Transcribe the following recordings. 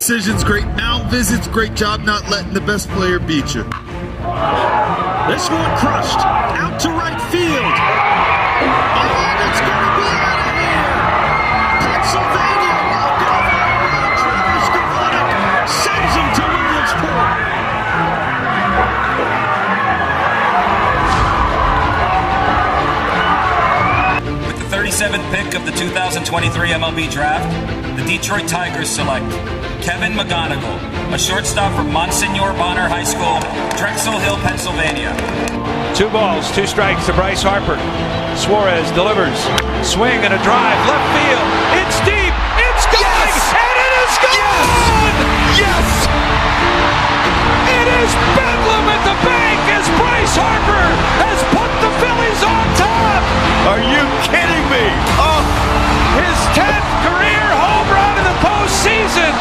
decisions, great mound visits, great job not letting the best player beat you. This one crushed, out to right field. And it's going to be out of here. Pennsylvania walk-off home run. Travis Devonic sends him to Williamsport. With the 37th pick of the 2023 MLB Draft, the Detroit Tigers select Kevin McGonigal, a shortstop from Monsignor Bonner High School, Drexel Hill, Pennsylvania. 2 balls, 2 strikes to Bryce Harper. Suarez delivers. Swing and a drive. Left field. It's deep. It's going. Yes! And it is gone! Yes! It is bedlam at the bank as Bryce Harper has put the Phillies on top. Are you kidding me? Oh! His 10th career home run in the postseason.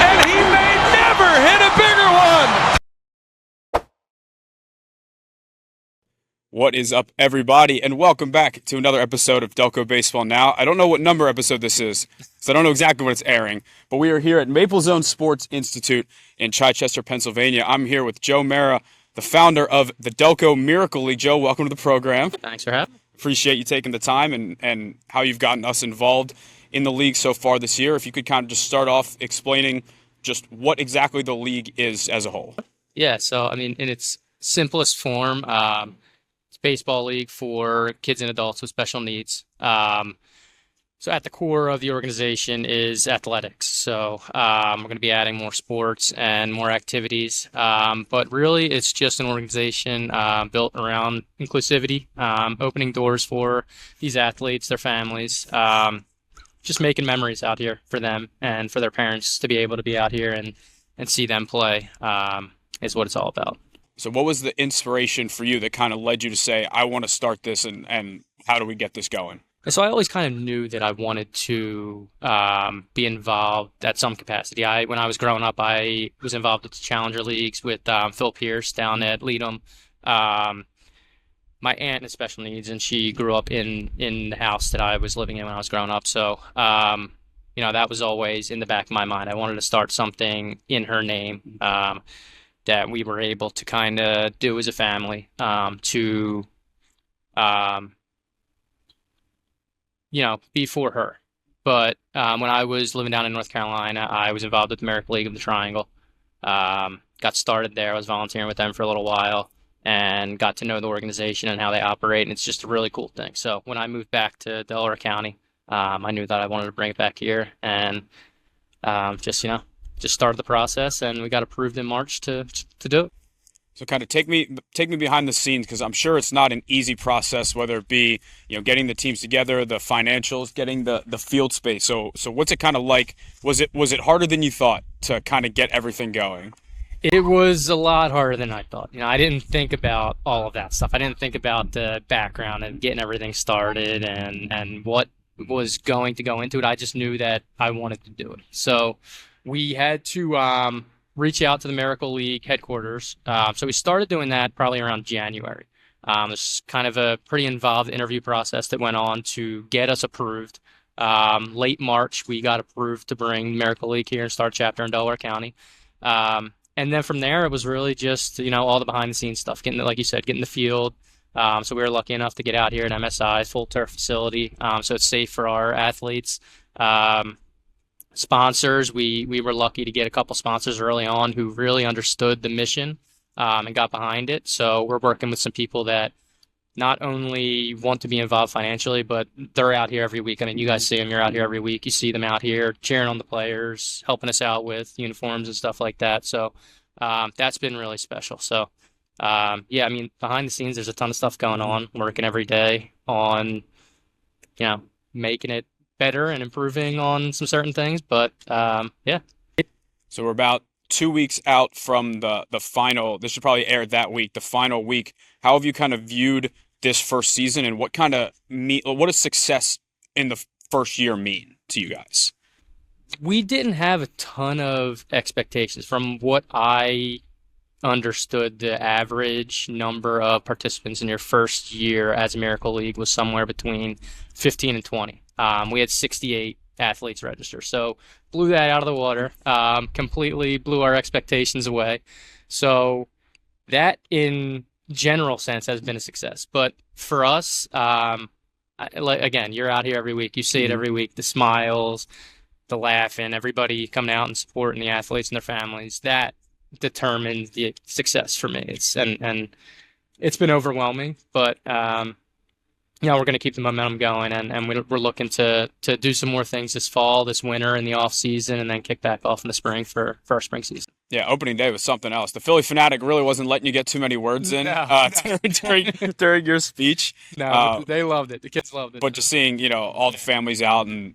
And he may never hit a bigger one. What is up, everybody, and welcome back to another episode of Delco Baseball Now. I don't know what number episode this is, so I don't know exactly when it's airing, but we are here at MapleZone Sports Institute in Chichester, Pennsylvania. I'm here with Joe Marra, the founder of the Delco Miracle League. Joe, welcome to the program. Thanks for having me. Appreciate you taking the time and how you've gotten us involved in the league so far this year. If you could kind of just start off explaining just what exactly the league is as a whole. Yeah, so, I mean, in its simplest form, baseball league for kids and adults with special needs. So at the core of the organization is athletics. So we're going to be adding more sports and more activities. But really, it's just an organization built around inclusivity, opening doors for these athletes, their families, just making memories out here for them and for their parents to be able to be out here and see them play is what it's all about. So what was the inspiration for you that kind of led you to say, I want to start this, and how do we get this going? So I always kind of knew that I wanted to be involved at some capacity. When I was growing up, I was involved with the Challenger Leagues with Phil Pierce down at Leadham. My aunt has special needs, and she grew up in the house that I was living in when I was growing up. So, that was always in the back of my mind. I wanted to start something in her name. That we were able to kind of do as a family to, be for her. But when I was living down in North Carolina, I was involved with the Miracle League of the Triangle. Got started there. I was volunteering with them for a little while and got to know the organization and how they operate. And it's just a really cool thing. So when I moved back to Delaware County, I knew that I wanted to bring it back here and just started the process, and we got approved in March to do it. So kind of take me behind the scenes, because I'm sure it's not an easy process, whether it be getting the teams together, the financials, getting the field space. So what's it kind of like? Was it harder than you thought to kind of get everything going? It was a lot harder than I thought. I didn't think about all of that stuff. I didn't think about the background and getting everything started and what was going to go into it. I just knew that I wanted to do it. So we had to reach out to the Miracle League headquarters. So we started doing that probably around January. It's kind of a pretty involved interview process that went on to get us approved. Late March, we got approved to bring Miracle League here and start chapter in Delaware County. And then from there, it was really just, all the behind-the-scenes stuff, like you said, getting the field. So we were lucky enough to get out here at MSI, full turf facility, so it's safe for our athletes. Sponsors, we were lucky to get a couple sponsors early on who really understood the mission and got behind it. So we're working with some people that not only want to be involved financially, but they're out here every week. I mean, you guys see them. You're out here every week. You see them out here cheering on the players, helping us out with uniforms and stuff like that. So that's been really special. So, behind the scenes, there's a ton of stuff going on, working every day on, making it better and improving on some certain things, but So we're about 2 weeks out from the final. This should probably air that week, the final week. How have you kind of viewed this first season, and what does success in the first year mean to you guys? We didn't have a ton of expectations. From what I understood, the average number of participants in your first year as a Miracle League was somewhere between 15 and 20. We had 68 athletes register. So blew that out of the water, completely blew our expectations away. So that in general sense has been a success. But for us, again, you're out here every week. You see it every week, the smiles, the laughing, everybody coming out and supporting the athletes and their families. That determined the success for me. And it's been overwhelming, but we're going to keep the momentum going, and we're looking to do some more things this fall, this winter, in the off season, and then kick back off in the spring for our spring season. Yeah, opening day was something else. The Philly Fanatic really wasn't letting you get too many words in during your speech. No, they loved it. The kids loved it. But just seeing, all the families out and,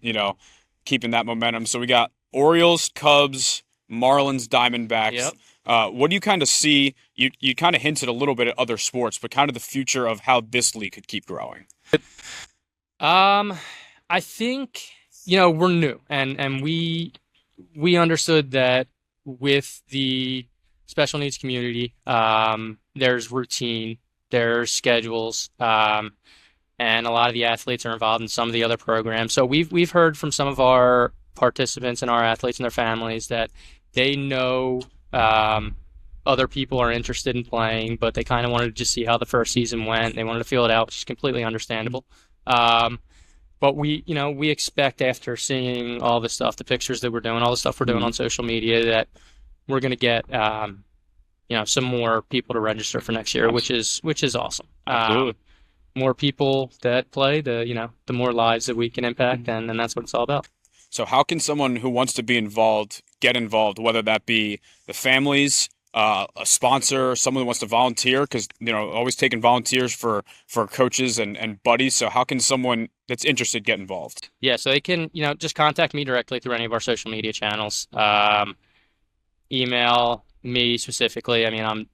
keeping that momentum. So we got Orioles, Cubs, Marlins, Diamondbacks. Yep. What do you kind of see? You kind of hinted a little bit at other sports, but kind of the future of how this league could keep growing. I think, we're new, and we understood that with the special needs community, there's routine, there's schedules, and a lot of the athletes are involved in some of the other programs. So we've heard from some of our participants and our athletes and their families that they know other people are interested in playing, but they kind of wanted to just see how the first season went. They wanted to feel it out, which is completely understandable. But we expect, after seeing all the stuff, the pictures that we're doing, all the stuff we're doing on social media, that we're going to get, some more people to register for next year, which is awesome. Absolutely. More people that play, the more lives that we can impact, and that's what it's all about. So how can someone who wants to be involved get involved, whether that be the families, a sponsor, someone who wants to volunteer, because always taking volunteers for coaches and buddies. So how can someone that's interested get involved? Yeah, so they can just contact me directly through any of our social media channels. Email me specifically. I mean, I'm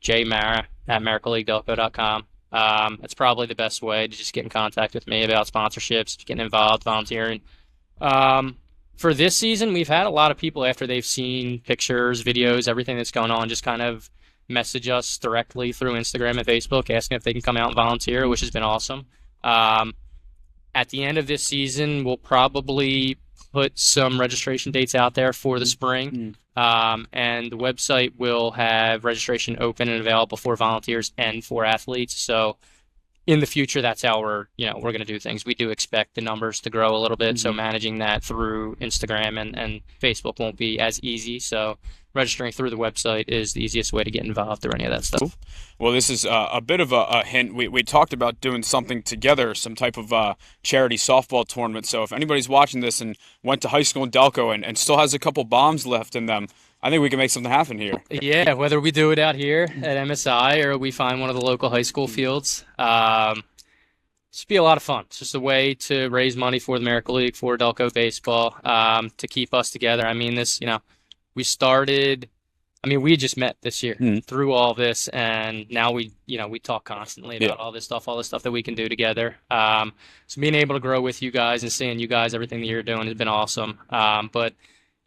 jmarra@miracleleaguedelco.com. That's probably the best way to just get in contact with me about sponsorships, getting involved, volunteering. For this season, we've had a lot of people, after they've seen pictures, videos, everything that's going on, just kind of message us directly through Instagram and Facebook, asking if they can come out and volunteer, which has been awesome. At the end of this season, we'll probably put some registration dates out there for the spring. And the website will have registration open and available for volunteers and for athletes. So in the future, that's how we're going to do things. We do expect the numbers to grow a little bit, so managing that through Instagram and Facebook won't be as easy. So registering through the website is the easiest way to get involved through any of that stuff. Cool. Well, this is a bit of a hint. We talked about doing something together, some type of charity softball tournament. So if anybody's watching this and went to high school in Delco and still has a couple bombs left in them, I think we can make something happen here. Yeah, whether we do it out here at MSI or we find one of the local high school fields, it should be a lot of fun. It's just a way to raise money for the Miracle League, for Delco baseball, to keep us together. I mean, we just met this year through all this, and now we talk constantly about all this stuff that we can do together. So being able to grow with you guys and seeing you guys, everything that you're doing has been awesome. But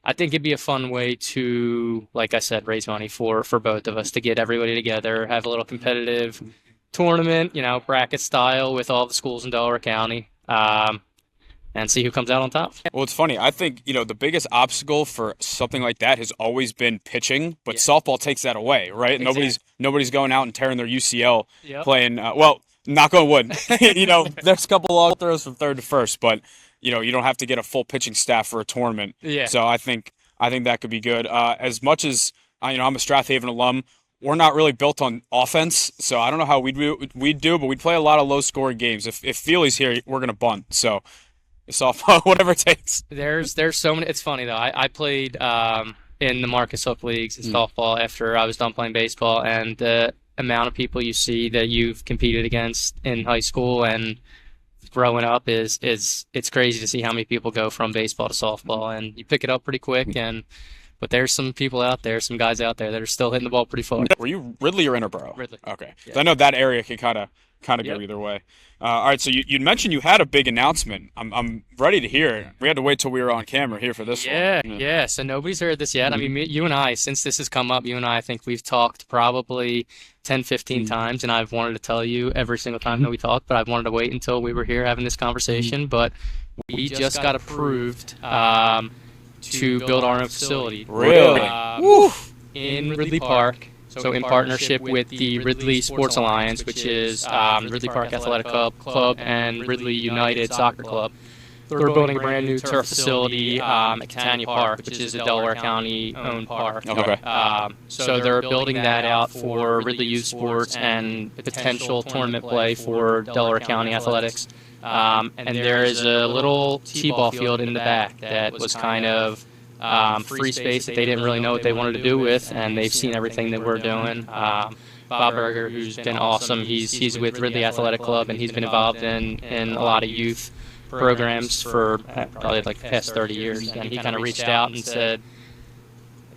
I think it'd be a fun way to, like I said, raise money for both of us, to get everybody together, have a little competitive tournament, bracket style with all the schools in Delaware County, and see who comes out on top. Well, it's funny. I think, the biggest obstacle for something like that has always been pitching, but softball takes that away, right? Exactly. Nobody's going out and tearing their UCL playing, knock on wood. There's a couple long throws from third to first, but you don't have to get a full pitching staff for a tournament. Yeah. So I think that could be good. As much as I'm a Strathaven alum, we're not really built on offense, so I don't know how we'd do, but we'd play a lot of low scoring games. If Feely's here, we're gonna bunt. So softball, whatever it takes. There's so many. It's funny though. I played in the Marcus Hook leagues in softball after I was done playing baseball, and the amount of people you see that you've competed against in high school and growing up is it's crazy to see how many people go from baseball to softball, and you pick it up pretty quick. But there's some people out there, some guys out there that are still hitting the ball pretty far. Were you Ridley or Interboro? Ridley. Okay. Yeah. I know that area can kind of go either way. All right, so you mentioned you had a big announcement. I'm ready to hear it. We had to wait till we were on camera here for this one. Yeah. So nobody's heard this yet. I mean, you and I, since this has come up, I think we've talked probably 10, 15 times, and I've wanted to tell you every single time that we talked, but I've wanted to wait until we were here having this conversation. But we just got approved to build our own facility. Really? In Ridley Park. So in partnership with the Ridley Sports Alliance, which is Ridley Park Athletic Club and Ridley United Soccer Club. They're building a brand new turf facility at Catania Park, which is a Delaware County owned park. Okay. So they're building that out for Ridley Youth Sports and potential tournament play for Delaware County athletics. And there is a little t-ball field in the back that was kind of free space that they didn't really know what they wanted to do with, and they've seen everything that we're doing. Bob Berger, who's been awesome, he's with Ridley Athletic Club, and he's been involved in a lot of youth programs for probably like the past 30 years. And he kind of reached out and said,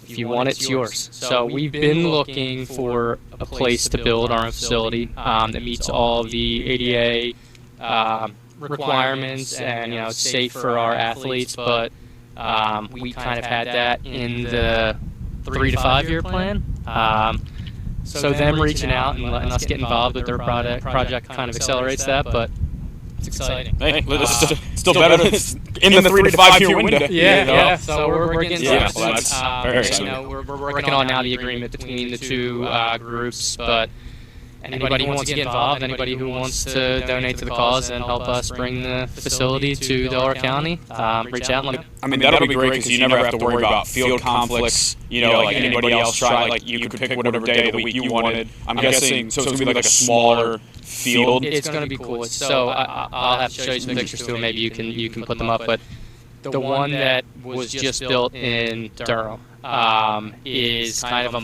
if you want it, it's yours. So we've been looking for a place to build our own facility that meets all the ADA requirements and, you know, it's safe for our athletes, but we kind of had that in the 3 to 5 year plan. So them reaching out and letting us get involved with their project kind of accelerates that, but it's exciting. Hey, still better than in the 3 to 5 year window. Yeah. So we're getting started. Well, that's very exciting. You know, we're working on now the agreement between the two groups, but anybody who wants to get involved, anybody who wants to donate to the cause and help us bring the facility to Delaware County, reach out and let me. I mean, that'll be great because you never have to worry about field conflicts. You know, like anybody else try. Like you could pick whatever day of the week you wanted. I'm guessing, so it's gonna be like a smaller field. It's gonna be cool. So I'll have to show you some pictures too. Maybe you can put them up. But the one that was just built in Durham is kind of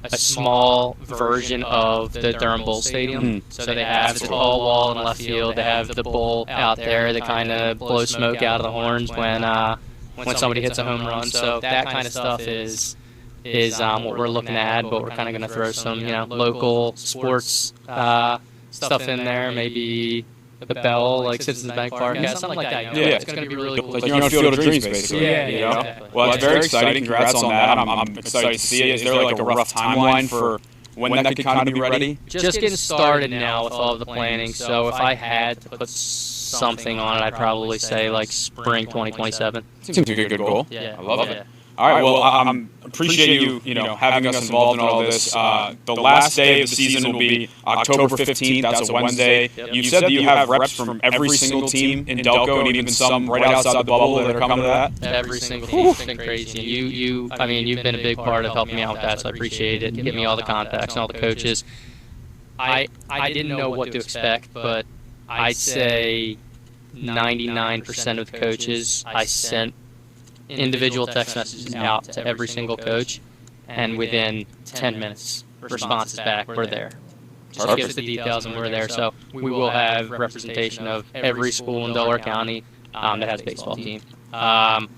a small version of the Durham Bull Stadium. So they have the tall wall in left field. They have the bull out there that kind of blows smoke out of the horns when somebody hits a home run. So that kind of stuff is what we're looking at. But we're kind of going to throw some local sports stuff in there. Maybe the Bell, like Citizens Bank Park, something like that. It's going to be really cool. Like you're on Field of Dreams, basically. Yeah, exactly. Well, it's very exciting. Congrats on that. I'm excited to see it. Is there like a rough timeline for when that could kind of be ready? Just getting started now with all of the planning. So if I had to put something on it, I'd probably say like spring 2027. Seems like a good goal. Yeah, I love it. All right, well, I appreciate you having us involved in all this. The last day of the season will be October 15th. That's a Wednesday. You said that you have reps from every single team in Delco and even some right outside the bubble that are coming to that. Every single team. It's been crazy. You've been a big part of helping me out with that, so I appreciate it. Give me all the contacts and all the coaches. I didn't know what to expect, but I'd say 99% of the coaches I sent individual text messages out to every single coach, and within 10 minutes, responses back, we're there. Just give us the details and we're there. So we will have representation of every school in Delaware County that has a baseball team. And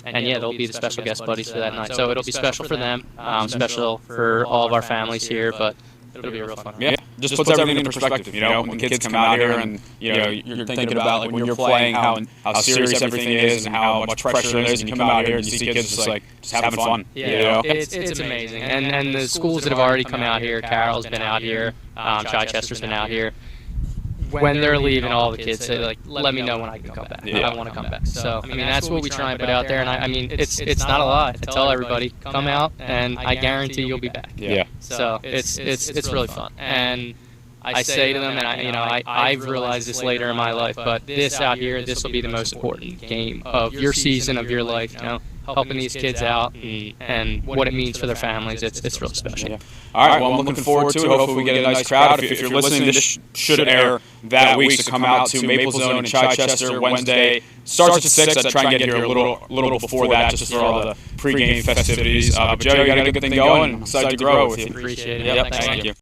there'll be the special guest buddies for that night. So it'll be special for them, special for all of our families here, but it'll be real fun. Yeah, just puts everything into perspective. When the kids come out here and you're thinking about like when you're playing how serious everything is and how much pressure there is, and you come out here and you see kids just having fun. Yeah, it's amazing. And the schools that have already come out here, Carroll's been out here, Chichester's been out here. When they're leaving, all the kids say, like, let me know when I can come back. I want to come back. So, that's what we try and put out there. And it's not a lie. I tell everybody, come out, and I guarantee you'll be back. Yeah. So it's really fun. And I say to them, and I've realized this later in my life, but this out here, this will be the most important game of your season, of your life, helping these kids out and what it means for their families. It's really special. Yeah. All right, well, I'm looking forward to it. Hopefully we get a nice crowd. If you're listening, this should air that week, so come out to MapleZone in Chichester Wednesday. Starts at 6. I'd try and get here a little before that just for all the pregame festivities. But Joe, you got a good thing going. I'm excited to grow with you. Appreciate it. Yep, thank you.